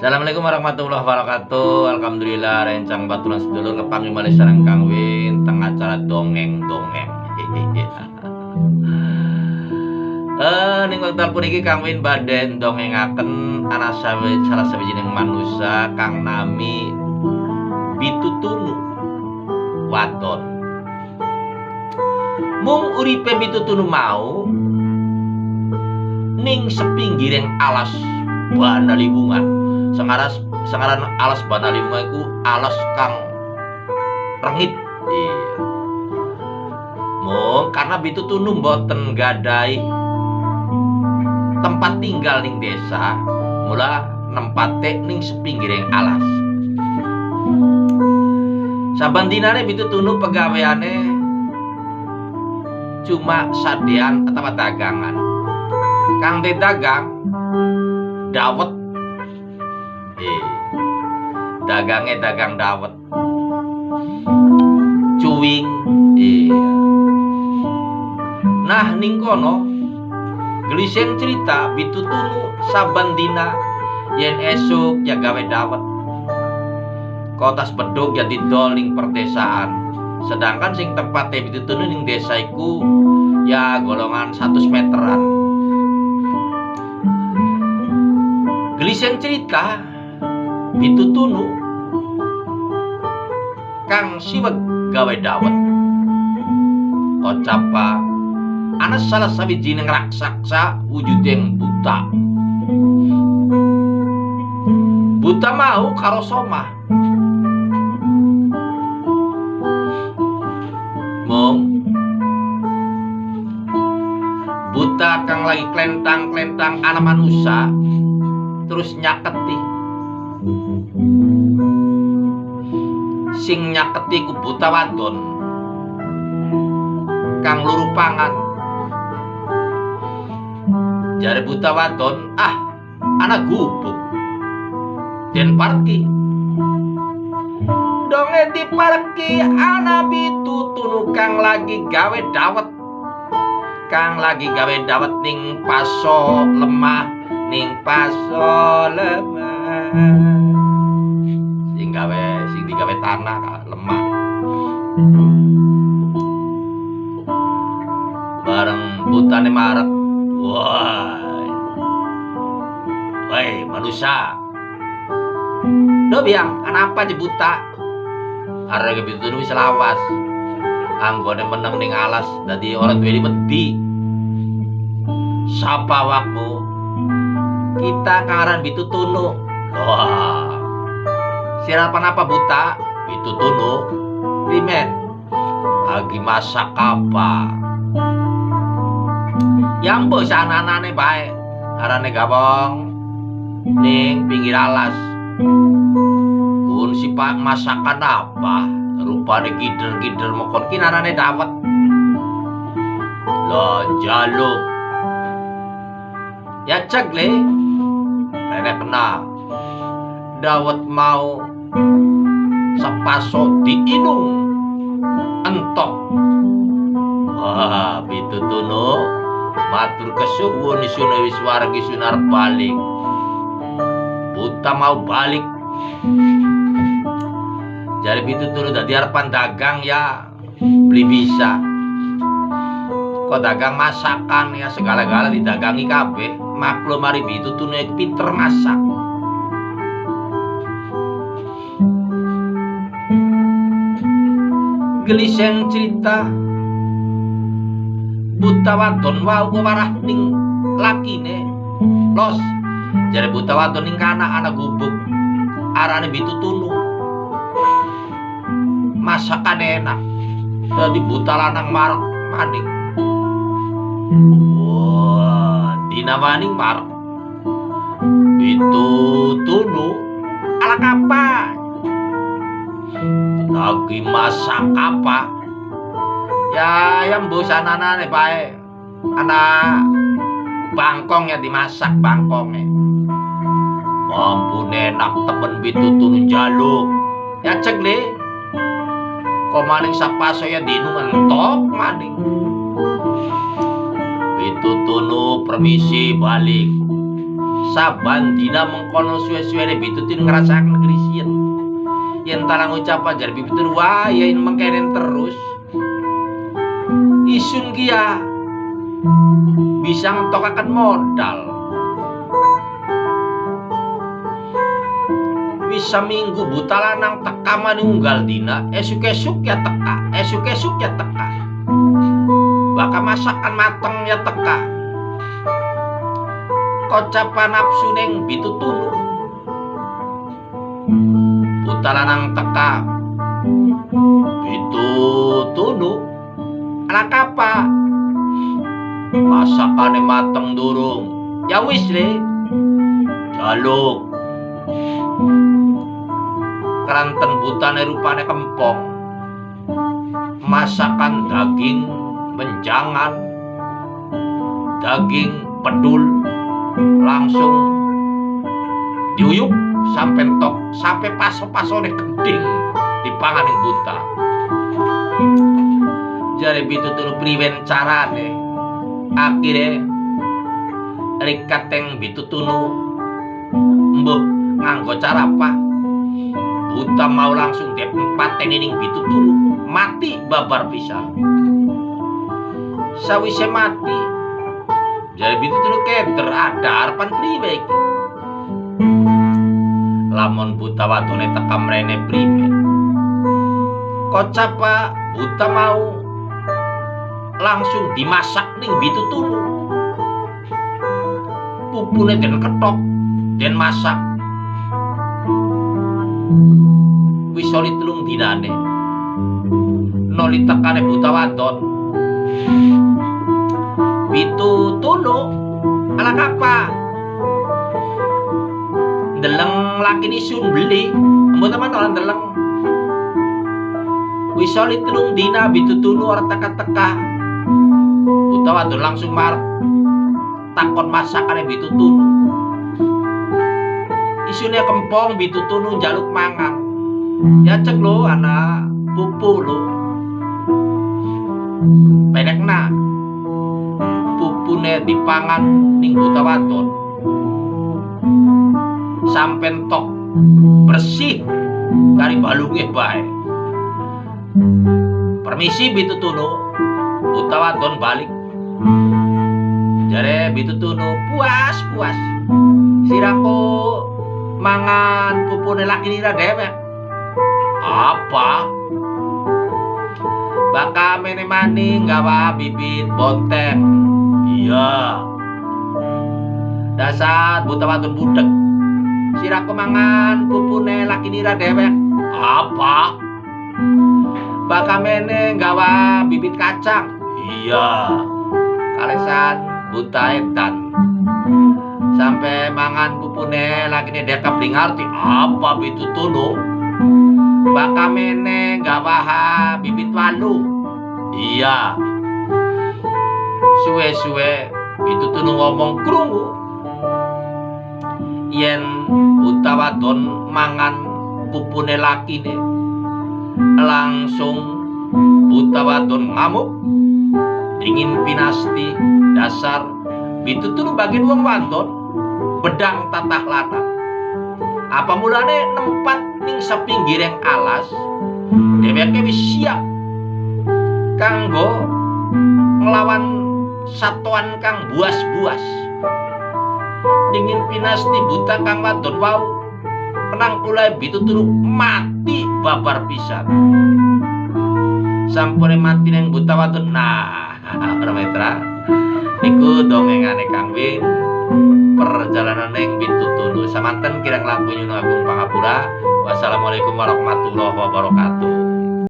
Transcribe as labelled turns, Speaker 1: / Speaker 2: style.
Speaker 1: Assalamualaikum warahmatullahi wabarakatuh. Alhamdulillah rencang batulan sedulur kepanggih malih sareng Kang Win teng acara dongeng-dongeng. Ning wekdal puniki Kang Win badhe ndongengaken ana salah sawijining manusa kang nami Bitutunu wadon. Mung uripe Bitutunu mau ning sepinggiring alas Banaliwungan. Sengaran alas Banaliwungan iku alas kang rengit. Iya. Mung karena Bitutunu mboten gadai tempat tinggal ning desa, mula nempate ning sepinggiring alas. Saben dinane Bitutunu pegaweane cuma sadean atau dagangan. Kang dagang dawet. Dagangnya dagang dawet. Cuwing. Nah ning kono geliseng cerita Bitutunu saben dina yen esuk ya gawe dawet. Kotas bedug ya didol ning perdesaan. Sedangkan sing tempate Bitutunu ning desa iku ya golongan 100 meteran. Geliseng cerita Bitutunu kang siweg gawe dawet. Kocapa ana salah sawijining raksasa wujuding buta. Buta mau karo somah. Mong buta kang lagi klentang-klentang ana manusa terus nyaketi. Sing nyaketi ku buta wadon kang luru pangan. Jare buta wadon, anak gubuk den parki. Donge diparki ana Bitutunu kang lagi gawe dawet. Kang lagi gawe dawet ning paso lemah, ning paso lemah. Sing digawe tanah lemah. Bareng butane marek. Woi manusia. Do biang, kenapa aja buta? Arek Bitutunu wis lawas. Anggone meneng ning alas dadi ora duwe wedi. Sapa wakmu? Kita karan Bitutunu. Wah. Sirapan apa buta? Bitutunu. Rimen. Lagi masak apa? Yambo sananane bae. Arane gawong ning pinggir alas. Kun si Pak masakan apa? Rupane kider-kider mokon ki narane dawet. Lo jaluk. Ya cek le. Rene kena. Dawet mau sepaso diinung entok. Wah, Bitutunu matur kesuwun isune wis wargi sunar balik. Buta mau balik. Jare Bitutunu dadi arepan dagang ya beli bisa. Kok dagang masakan ya segala-gala didagangi kabeh. Maklum mari Bitutunu pinter masak. Geliseng cerita buta wadon wau warah ning lakine. Los jare buta wadon ning kana ana gubuk arane Bitutunu. Masakan enak. Dadi buta lanang marek maning. Wah, dina maning marek. Bitutunu ala kapan? Lagi masak apa? Ya yang bosananane bae. Ana bangkong ya dimasak bangkongnya. Ampun enak temen Bitutunu jaluk. Ya cek le. Kok maning sapaso ya dinu entok maning. Bitutunu permisi balik. saban dina mengkono suwe-suwene bitutun ngrasakaken krisien. Yen talang ucapan jar bitutun wah yen mengkenen terus. Isun kia bisa ngentokaken modal. Bisa minggu buta lanang teka manunggal dina, esuk-esuk ya teka, esuk-esuk ya teka. Baka masakan mateng ya teka. Kocapan nafsu neng bitutunu. Buta lanang teka, bitutunu. Anak apa? Masakane mateng durung. Ya wis le. Jaluk. Keranten butane rupane kempong. Masakan daging menjangan, daging pedul, langsung diuyup sampai entok, sampai paso-pasone gending dipangan yang buta. Jare bitutunu priwen carane. Akhire rikat yang bitutunu mbuh nganggo cara apa? Buta mau langsung dipateni ning bitutunu, mati babar pisan. Sawise mati, jare bitutunu keder ada harapan priwe iki. Lamun buta wadone teka mrene primen. Kocapa buta mau langsung dimasak ning bitutunu. Pupune den ketok, den masak. Wis soli telung dinane. Noli tekane buta wadon. Bitutunu ala apa? Deleng laki isun beli, mbok teman ora deleng. Wis soli telung dina bitutunu ora teka-teka. Buta wadon langsung marep takon masakane bitutunu. Isune kempong bitutunu njaluk mangan. Ya cek lo anak pupu lo. Pedekna pupune dipangan ning buta wadon. Sampai tok bersih dari balunge bae. Permisi bitutunu, buta wadon balik. Jare bitutunu puas. Sirako mangan pupune laki nira dewek. Apa? Baka mene maning gawa bibit bonteng. Iya. Dasar buta wadon budek. Sirako mangan pupune laki nira dewek. Apa? Baka mene gawa bibit kacang. Iya. Kalesan buta edan. Sampai mangan pupune laki nira dekap lingarti. Apa bitutunu? Baka mene gawa bibit walu. Iya. Suwe-suwe bitutunu ngomong krungu. Yen buta wadon mangan pupune lakine, langsung buta wadon ngamuk, dingin pinasti. Dasar bitutunu bagian wong wadon bedang tatah lanang. Apa mulane nempat ning sapinggireng alas, dheweke wis siap kanggo nglawan satuan kang buas-buas. Dingin pinasti buta kang wadon wau penang ulai bitutunu mati babar pisan. Sampune mati nang buta wadon. Nah, Rametra niku dongengane Kang Win, perjalanan nang bitutunu. Samanten kirang langkung nyuwun agung pangapura. Wassalamualaikum warahmatullahi wabarakatuh.